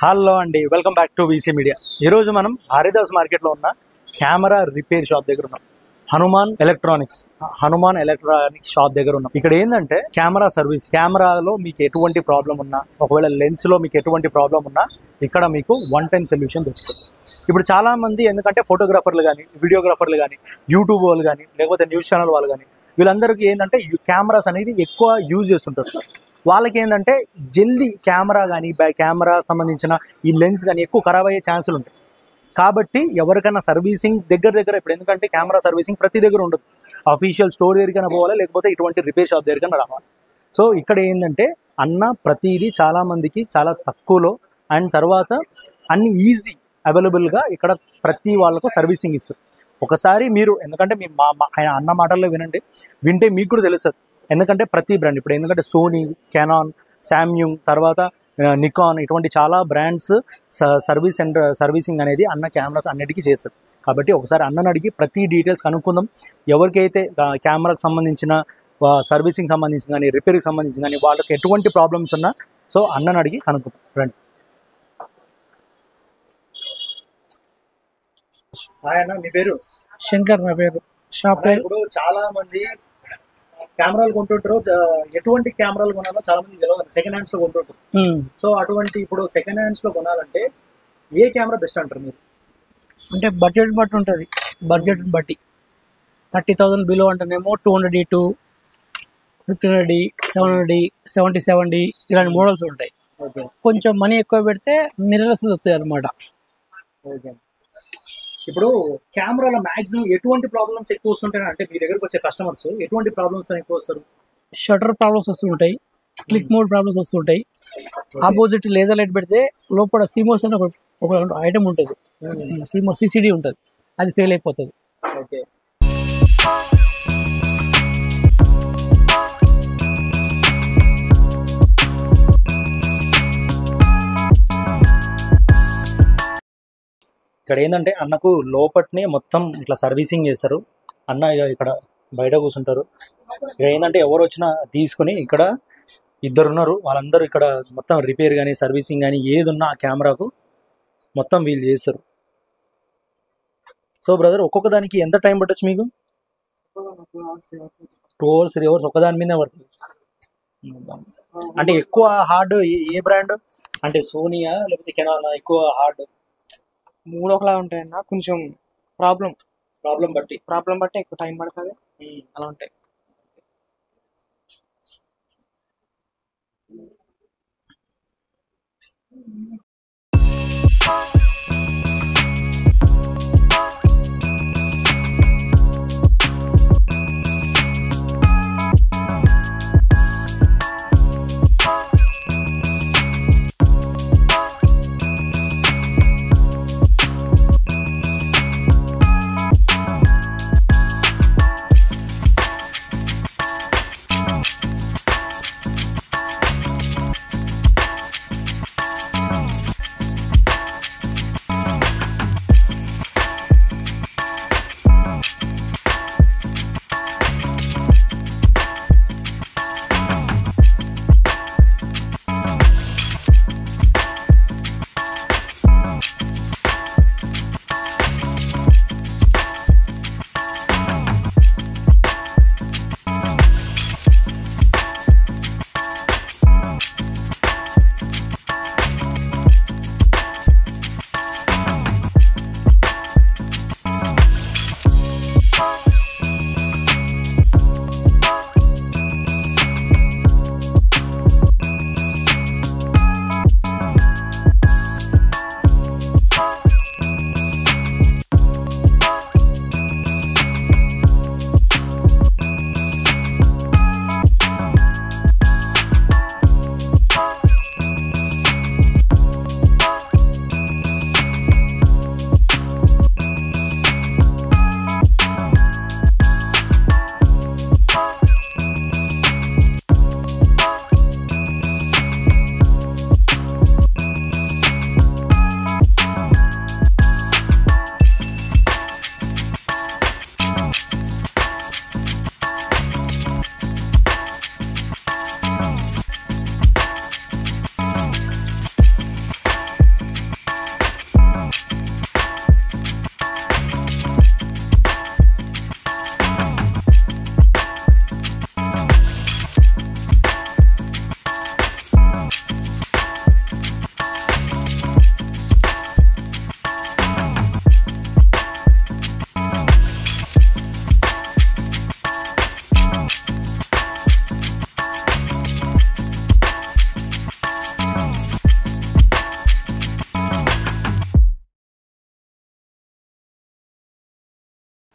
Hello అండి, welcome back to VC media. ఈరోజు మనం హరిదాస్ మార్కెట్లో ఉన్న కెమెరా రిపేర్ షాప్ దగ్గర ఉన్నాం. హనుమాన్ ఎలక్ట్రానిక్స్ షాప్ దగ్గర ఉన్నాం. ఇక్కడ ఏంటంటే కెమెరా సర్వీస్, కెమెరాలో మీకు ఎటువంటి ప్రాబ్లం ఉన్నా, ఒకవేళ లెన్స్లో మీకు ఎటువంటి ప్రాబ్లం ఉన్నా ఇక్కడ మీకు వన్ టైం సొల్యూషన్ దొరుకుతుంది. ఇప్పుడు చాలా మంది ఎందుకంటే ఫోటోగ్రాఫర్లు కానీ, వీడియోగ్రాఫర్లు కానీ, యూట్యూబ్ వాళ్ళు కానీ, లేకపోతే న్యూస్ ఛానల్ వాళ్ళు కానీ, వీళ్ళందరికీ ఏంటంటే కెమెరాస్ అనేది ఎక్కువ యూజ్ చేస్తుంటారు. వాళ్ళకి ఏంటంటే జల్దీ కెమెరా కానీ కెమెరా సంబంధించిన ఈ లెన్స్ కానీ ఎక్కువ ఖరాబ్ అయ్యే ఛాన్సులు ఉంటాయి. కాబట్టి ఎవరికైనా సర్వీసింగ్ దగ్గర ఇప్పుడు ఎందుకంటే కెమెరా సర్వీసింగ్ ప్రతి దగ్గర ఉండదు. అఫీషియల్ స్టోర్ దగ్గరికైనా పోవాలి, లేకపోతే ఇటువంటి రిపేర్ షాప్ దగ్గరికైనా రావాలి. సో ఇక్కడ ఏంటంటే అన్న ప్రతిదీ చాలామందికి చాలా తక్కువలో అండ్ తర్వాత అన్ని ఈజీ అవైలబుల్గా ఇక్కడ ప్రతి వాళ్ళకు సర్వీసింగ్ ఇస్తారు. ఒకసారి మీరు ఎందుకంటే మీ ఆయన అన్న మాటల్లో వింటే మీకు కూడా తెలుస్తుంది. ఎందుకంటే ప్రతి బ్రాండ్ ఇప్పుడు ఎందుకంటే సోనీ, కెనాన్, శామ్యుంగ్, తర్వాత నికాన్ ఇటువంటి చాలా బ్రాండ్స్ సర్వీసింగ్ అనేది అన్న కెమెరాస్ అన్నిటికీ చేస్తారు. కాబట్టి ఒకసారి అన్నని అడిగి ప్రతి డీటెయిల్స్ కనుక్కుందాం. ఎవరికైతే కెమెరాకి సంబంధించిన సర్వీసింగ్ సంబంధించిన కానీ, రిపేర్కి సంబంధించిన కానీ, వాళ్ళకి ఎటువంటి ప్రాబ్లమ్స్ ఉన్నా సో అన్నని అడిగి కనుక్కుందాం. రండి. ఆయన మీ పేరు? శంకర్ నా పేరు. షాప్ పేరు. ఇప్పుడు చాలా మంది కెమెరాలు కొంటుంటారు. ఎటువంటి కెమెరాలు కొనాలో చాలా మంది తెలియదు, సెకండ్ హ్యాండ్స్ లో కొంటుంటారు. సో అటువంటి ఇప్పుడు సెకండ్ హ్యాండ్స్ లో కొనాలంటే ఏ కెమెరా బెస్ట్ అంటారు మీరు? అంటే బడ్జెట్ బట్టి ఉంటుంది. బడ్జెట్ బట్టి 30,000 బిలో అంటేనేమో 200D, 1500D, 700D, 7070 ఇలాంటి మోడల్స్ ఉంటాయి. కొంచెం మనీ ఎక్కువ పెడితే మిర్రర్స్ వస్తాయి అన్నమాట. ఓకే. ఇప్పుడు కెమెరాలో మాక్సిమం ఎటువంటి ప్రాబ్లమ్స్ ఎక్కువ వస్తుంటాయి అంటే మీ దగ్గరకు వచ్చే కస్టమర్స్ ఎటువంటి ప్రాబ్లమ్స్ ఎక్కువ వస్తారు? షటర్ ప్రాబ్లమ్స్ వస్తుంటాయి, క్లిక్ మోడ్ ప్రాబ్లమ్స్ వస్తుంటాయి. ఆపోజిట్ లేజర్ లైట్ పెడితే లోపల సిమోస్ అని ఒక ఐటమ్ ఉంటుంది, సిమోస్ సిసిడి ఉంటుంది, అది ఫెయిల్ అయిపోతుంది. ఓకే. ఇక్కడ ఏంటంటే అన్నకు లోపట్నే మొత్తం ఇట్లా సర్వీసింగ్ చేస్తారు. అన్న ఇక్కడ బయట కూర్చుంటారు. ఇక్కడ ఏంటంటే ఎవరు వచ్చినా తీసుకుని ఇక్కడ ఇద్దరు ఉన్నారు, వాళ్ళందరూ ఇక్కడ మొత్తం రిపేర్ కానీ సర్వీసింగ్ కానీ ఏది ఉన్నా ఆ కెమెరాకు మొత్తం వీళ్ళు చేస్తారు. సో బ్రదర్, ఒక్కొక్క దానికి ఎంత టైం పట్టచ్చు మీకు? 2 hours 3 hours ఒక్కదాని మీదే పడుతుంది. అంటే ఎక్కువ హార్డ్ ఏ బ్రాండ్ అంటే సోనీయా లేకపోతే కెనానా? ఎక్కువ హార్డ్ మూడు ఒకలా ఉంటాయన్న. కొంచెం ప్రాబ్లం బట్టి ఎక్కువ టైం పడుతుంది, అలా ఉంటాయి.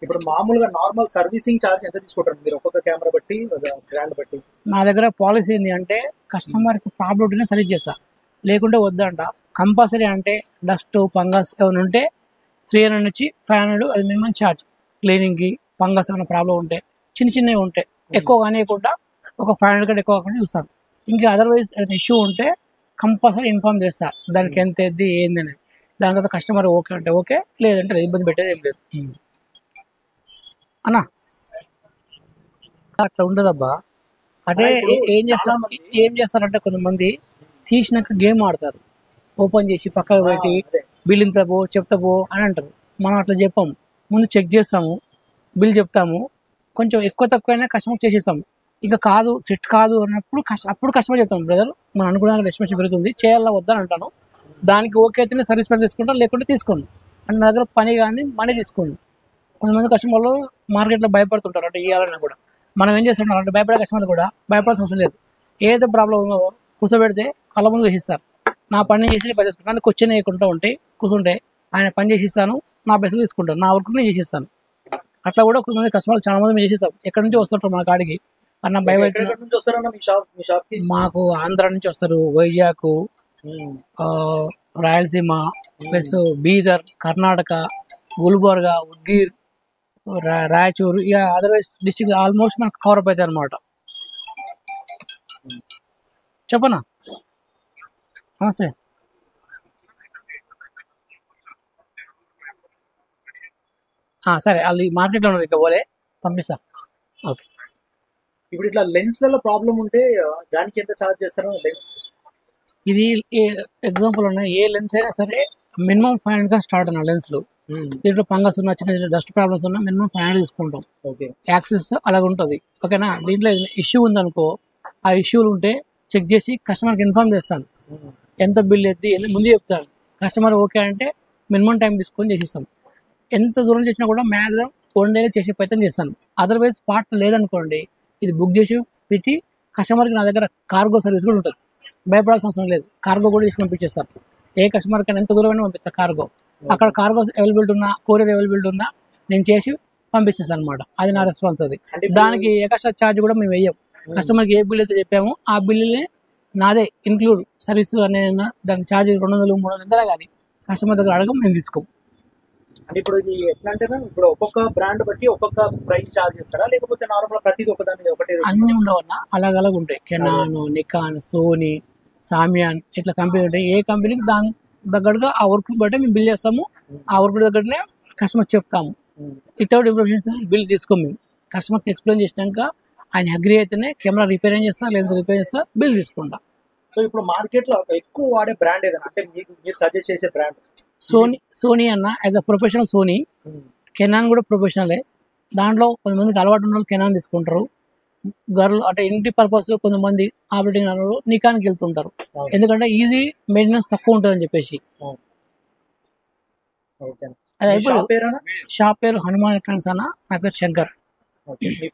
ఇప్పుడు మామూలుగా నార్మల్ సర్వీసింగ్ ఛార్జ్ ఎంత తీసుకుంటారు మీరు ఒక్కొక్క కెమెరా బట్టి బ్రాండ్ బట్టి? నా దగ్గర పాలసీ ఏంటి అంటే కస్టమర్కి ప్రాబ్లం ఉంటేనే సర్వీస్ చేస్తా, లేకుంటే వద్దంట. కంపల్సరీ అంటే డస్ట్ ఫంగస్ ఏమైనా ఉంటే 300 నుంచి 500 అది మినిమం ఛార్జ్. క్లీనింగ్కి ఫంగస్ ఏమైనా ప్రాబ్లం ఉంటే చిన్నవి ఉంటాయి, ఎక్కువ కానివ్వకుండా ఒక 500 కంటే ఎక్కువ కాకుండా చూస్తాను. ఇంకా అదర్వైజ్ ఏదైనా ఇష్యూ ఉంటే కంపల్సరీ ఇన్ఫార్మ్ చేస్తా దానికి ఎంత ఎద్ది ఏంది అనేది. దాని తర్వాత కస్టమర్ ఓకే అంటే ఓకే, లేదంటే ఇబ్బంది పెట్టేది ఏం లేదు అన్నా. అట్లా ఉండదబ్బా. అంటే ఏం చేస్తారంటే కొంతమంది తీసినాక గేమ్ ఆడతారు, ఓపెన్ చేసి పక్కకు పెట్టి బిల్ ఇంత పో చెప్తా పో అని అంటారు. మనం అట్లా చెప్పాము, ముందు చెక్ చేస్తాము, బిల్ చెప్తాము, కొంచెం ఎక్కువ తక్కువైనా కస్టమర్ చేసేస్తాము. ఇంకా కాదు సెట్ కాదు అన్నప్పుడు అప్పుడు కస్టమర్ చెప్తాం, బ్రదర్ మనం అనుకున్న రెస్పాన్స్ పెరుగుతుంది చేయాలా వద్దని అంటాను. దానికి ఓకే అయితేనే సర్వీస్ ప్లాన్ తీసుకుంటాం, లేకుంటే తీసుకోండి. అంటే నా దగ్గర పని కానీ మనీ తీసుకోండి. కొంతమంది కస్టమర్లు మార్కెట్లో భయపడుతుంటారు అంటే ఇవ్వాలన్నా కూడా. మనం ఏం చేస్తుంటాం అంటే భయపడే కస్టమర్లు కూడా భయపడాల్సిన అవసరం లేదు. ఏదైతే ప్రాబ్లం ఉందో కూర్చోబెడితే కళ్ళ ముందు చేసిస్తారు. నా పని చేసి పని చేసుకుంటాను, క్వశ్చన్ వేయకుండా ఉంటే కూర్చుంటే ఆయన పని చేసిస్తాను, నా పైసలు తీసుకుంటాను, నా వర్క్ నేను చేసిస్తాను. అట్లా కూడా కొంతమంది కస్టమర్లు చాలా మంది మేము చేసేస్తాం. ఎక్కడి నుంచి వస్తుంటారు మన కాడికి అన్న మాకు ఆంధ్ర నుంచి వస్తారు, వైజాగ్, రాయలసీమ ప్లస్ బీదర్, కర్ణాటక, గుల్బర్గా, ఉద్గీర్, రాయచూరు, ఇక అదర్వైజ్ డిస్ట్రిక్ట్ ఆల్మోస్ట్ మనకు కవర్ అప్ అవుతాయి అనమాట. చెప్పనా? నమస్తే. సరే వాళ్ళు మార్కెట్లో ఉన్నారు, ఇక పోలే పంపిస్తా. ఓకే. ఇప్పుడు ఇట్లా లెన్స్లలో ప్రాబ్లం ఉంటే దానికి ఎంత ఛార్జ్ చేస్తారో? లెన్స్ ఇది ఎగ్జాంపుల్ ఉన్నాయి, ఏ లెన్స్ అయినా సరే మినిమం 500 స్టార్ట్ అన్న లెన్స్లు. దీంట్లో ఫంగస్ ఉన్న చిన్న చిన్న డస్ట్ ప్రాబ్లమ్స్ ఉన్నా మినిమం 500 తీసుకుంటాం. ఓకే. యాక్సెస్ అలాగ ఉంటుంది, ఓకేనా. దీంట్లో ఇష్యూ ఉందనుకో, ఆ ఇష్యూలు ఉంటే చెక్ చేసి కస్టమర్కి ఇన్ఫార్మ్ చేస్తాను, ఎంత బిల్ ఎత్తి ముందు చెప్తాను. కస్టమర్ ఓకే అంటే మినిమం టైం తీసుకొని చేసిస్తాం. ఎంత దూరం చేసినా కూడా మ్యాక్సిమం 1 డేలో చేసే ప్రయత్నం చేస్తాను. అదర్వైజ్ పార్ట్ లేదనుకోండి, ఇది బుక్ చేసి పెట్టి కస్టమర్కి నా దగ్గర కార్గో సర్వీస్ కూడా ఉంటుంది, భయపడాల్సిన అవసరం లేదు. కార్గో కూడా చేసి పంపించేస్తారు. ఏ కస్టమర్ కన్నా ఎంత దూరమైనా పంపిస్తారు కార్గో. అక్కడ కార్గో అవైలబిలిటీ ఉన్నా, కొరియర్ అవైలబిలిటీ ఉన్నా నేను చేసి పంపించేస్తాను అనమాట. అది నా రెస్పాన్స్. అది దానికి ఎక్స్ట్రా ఛార్జ్ కూడా మేము వేయం. కస్టమర్కి ఏ బిల్ అయితే చెప్పామో ఆ బిల్లుని నాదే ఇంక్లూడ్ సర్వీస్ అనే దానికి ఛార్జ్ 200, 300 ఎంతైనా కానీ కస్టమర్ దగ్గర అడగం, మేము తీసుకోం. అంటే ఇప్పుడు ఇది ఎట్లా అంటే ఇప్పుడు ఒక్కొక్క బ్రాండ్ బట్టి ఒక్కొక్క ప్రైస్ ఛార్జ్ చేస్తారా, లేకపోతే నార్మల్ ప్రతిదీ ఒకదాని ఒకటి అన్ని ఉండవన్నా, అలాగ ఉంటాయి. కెనాన్, నికాన్, సోనీ, సామియాన్ ఇట్లా కంపెనీ ఉంటాయి. ఏ కంపెనీకి దాని దగ్గరగా ఆ వర్క్ బట్టి మేము బిల్ చేస్తాము, ఆ వర్క్ దగ్గరనే కస్టమర్ చెప్తాము. వితౌట్ ఇన్ఫర్మేషన్ బిల్ తీసుకోము. మేము కస్టమర్కి ఎక్స్ప్లెయిన్ చేసినాక ఆయన అగ్రి అయితేనే కెమెరా రిపేర్ చేస్తా, లెన్స్ రిపేర్ చేస్తా, బిల్ తీసుకుంటా. సో ఇప్పుడు మార్కెట్లో ఎక్కువ వాడే బ్రాండ్ ఏదైనా అంటే మీరు సజెస్ట్ చేసే బ్రాండ్? సోనీ అన్న as a professional Sony. Canon కూడా ప్రొఫెషనలే. దాంట్లో కొంతమందికి అలవాటు ఉన్న వాళ్ళు కెనాన్ తీసుకుంటారు. గర్ల్ అంటే ఇంటి పర్పస్ కొంతమంది ఆపరేటింగ్ వాళ్ళు నికాన్కి వెళ్తుంటారు, ఎందుకంటే ఈజీ మెయింటెనెన్స్ తక్కువ ఉంటుంది అని చెప్పేసి. అది అయిపోయింది. షాప్ పేరు హనుమాన్ ఎలక్ట్రానిక్స్ అన్న, నా పేరు Shankar.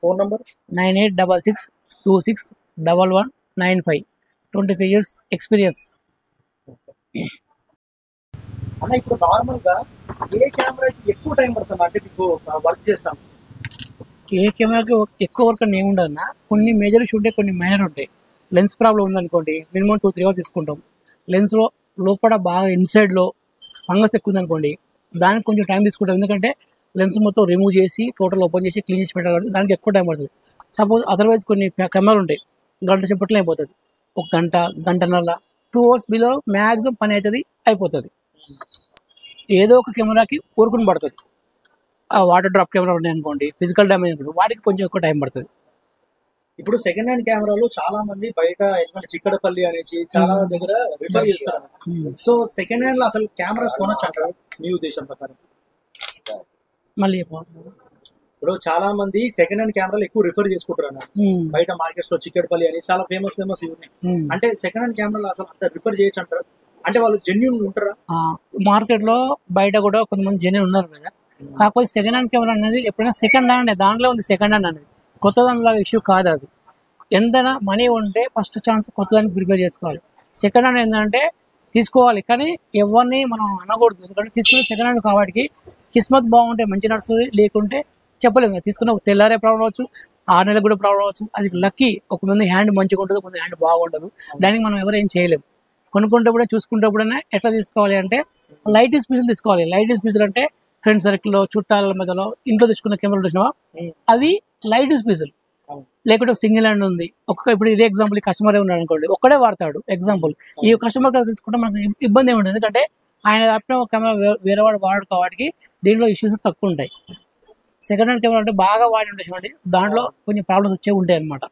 Phone number 9866261195. 25 years experience. అన్న ఇప్పుడు నార్మల్ గా ఏ కెమెరాకి ఎక్కువ టైం పడుతుంది అంటే మీకు వర్క్ చేస్తాం? ఏ కెమెరాకి ఎక్కువ వర్క్ అని ఏముండదు అన్న. కొన్ని మేజర్ ఉంటాయి, కొన్ని మైనర్ ఉంటాయి. లెన్స్ ప్రాబ్లం ఉందనుకోండి, మినిమం 2-3 hours తీసుకుంటాం. లెన్స్లో లోపల బాగా ఇన్సైడ్లో ఫంగస్ ఎక్కువ ఉందనుకోండి, దానికి కొంచెం టైం తీసుకుంటాం. ఎందుకంటే లెన్స్ మొత్తం రిమూవ్ చేసి టోటల్ ఓపెన్ చేసి క్లీన్ చేసి పెట్టాలి, దానికి ఎక్కువ టైం పడుతుంది. సపోజ్ అదర్వైజ్ కొన్ని కెమెరాలు ఉంటాయి, గంట చెప్పట్లో అయిపోతుంది. 1 గంట, గంటన్నర, 2 hours బిలో మ్యాక్సిమం పని అవుతుంది, అయిపోతుంది. ఏదో ఒక కెమెరాకి ఊరుకుని పడుతుంది. ఆ వాటర్ డ్రాప్ కెమెరా ఉన్నాయి అనుకోండి, ఫిజికల్ డ్యామేజ్ అనుకోండి, వాటికి కొంచెం ఎక్కువ టైం పడుతుంది. ఇప్పుడు సెకండ్ హ్యాండ్ కెమెరాలు చాలా మంది బయట ఎందుకంటే చిక్కడపల్లి అనేసి చాలా దగ్గర రిఫర్ చేస్తారు. సో సెకండ్ హ్యాండ్ లో అసలు కెమెరాస్ కొనొచ్చు అంటారు మీ ఉద్దేశం ప్రకారం? మళ్ళీ ఇప్పుడు చాలా మంది సెకండ్ హ్యాండ్ కెమెరాలు ఎక్కువ రిఫర్ చేసుకుంటారు అన్న. బయట మార్కెట్స్ లో చిక్కడపల్లి అని చాలా ఫేమస్ ఇవి ఉన్నాయి. అంటే సెకండ్ హ్యాండ్ కెమెరాలు అసలు అంత రిఫర్ చేయొచ్చు అంటారు? అంటే వాళ్ళు జెన్యూన్ ఉంటారా? మార్కెట్ లో బయట కూడా కొంతమంది జెన్యూన్ ఉన్నారు కదా. కాకపోతే సెకండ్ హ్యాండ్ కెమెరా అనేది ఎప్పుడైనా సెకండ్ హ్యాండ్ దాంట్లో ఉంది. సెకండ్ హ్యాండ్ అనేది కొత్త దానిలాగా ఇష్యూ కాదు. అది ఎంతైనా మనీ ఉంటే ఫస్ట్ ఛాన్స్ కొత్త దానికి ప్రిపేర్ చేసుకోవాలి. సెకండ్ హ్యాండ్ ఏంటంటే తీసుకోవాలి, కానీ ఎవరిని మనం అనకూడదు. ఎందుకంటే తీసుకుని సెకండ్ హ్యాండ్ కాబట్టి కిస్మత్ బాగుంటే మంచి నడుస్తుంది, లేకుంటే చెప్పలేము, తీసుకున్న తెల్లారే ప్రాబ్లం అవచ్చు, 6 నెలలకు కూడా ప్రాబ్లం అవచ్చు. అది లక్కీ. ఒక మంది హ్యాండ్ మంచిగా ఉంటుంది, కొంత హ్యాండ్ బాగుండదు. దానికి మనం ఎవరు ఏం చేయలేము. కొనుక్కుంటప్పుడే చూసుకుంటప్పుడైనా ఎట్లా తీసుకోవాలి అంటే లైట్ పీసులు తీసుకోవాలి. లైట్ పీసులు అంటే ఫ్రెండ్ సర్కిల్లో, చుట్టాల మధ్యలో, ఇంట్లో తెచ్చుకున్న కెమెరాలు చూసినావా, అవి లైట్ పీసులు. లేకుంటే సింగిల్ హ్యాండ్ ఉంది, ఇప్పుడు ఇదే ఎగ్జాంపుల్, ఈ కస్టమర్ ఉన్నాడు అనుకోండి, ఒక్కడే వాడతాడు ఎగ్జాంపుల్. ఈ కస్టమర్ తీసుకుంటే మనకు ఇబ్బంది ఏమి ఉండదు, ఎందుకంటే ఆయన ల్యాప్టాప్ కెమెరా వేరే వాడు వాడు కాబట్టి దీంట్లో ఇష్యూస్ తక్కువ ఉంటాయి. సెకండ్ హ్యాండ్ కెమెరా అంటే బాగా వాడి ఉంటాయి, దాంట్లో కొంచెం ప్రాబ్లమ్స్ వచ్చే ఉంటాయి అనమాట.